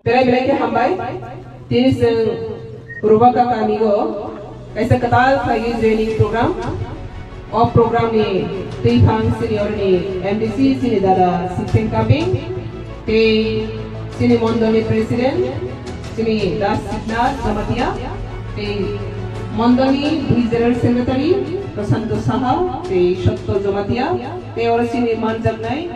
Belai-belai ke hambai, tini seng rubah kami go, kaisa ketal lagi training program, program ni Tihang senior ni MDC sini dada Sipeng Kaping, te sini Mondoni Presiden, sini Das Sidna Jamatia, te Mondoni General Secretary Prasanto Saha, te Shotto Jamatia, te orang sini manjak nai,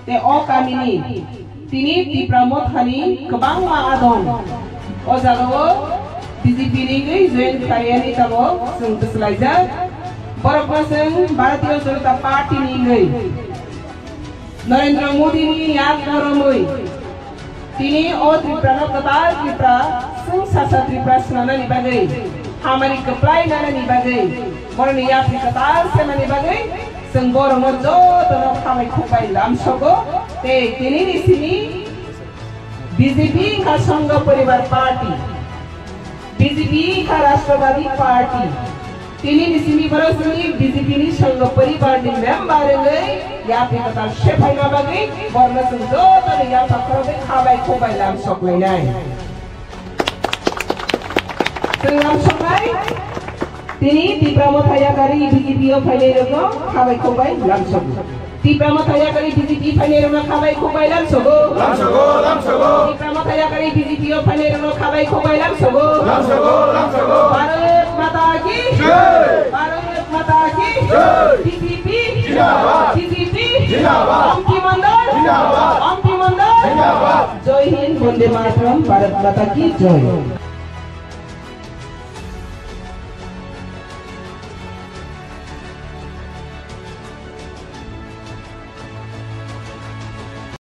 te kami ni. Tini di Pramod Hani kebang maadon. Jagawo BJP ni join karyani tabo sung teslaiza. Borokmaseng Bharatiya Janata Party ni Narendra Modi ni yaad naramoi. Tini Tripura katal Tripura sung sasa Tripura senana ni bagai. Hamari keplai nana ni bagai. Morani yaad katal sena ni bagai. Senggor mojo tanah kami kupai lam sogo. Tini di sini BJP का संघ परिवार party, BJP का राष्ट्रवादी party, tini di sini berasal BJP ni संघ परिवार ni member ini, ya kita siapa yang bagi, warna senjo dan ya takkan kabai kubai lam sok lainai. Lam sok lain, tini di Pramodhaya kari BJP o file rego kabai kubai lam sok. Di Pramodhaya kari BJP file rego kabai kubai lam sogo. Di Pramodhaya kari BJP o file rego kabai kubai lam sogo. Bharat Mata ki jai. Bharat Mata ki jai. BJP jindabad. BJP jindabad. Ampi Mandal jindabad. Jai Hind, Vande Mataram. Bharat Mata ki jai.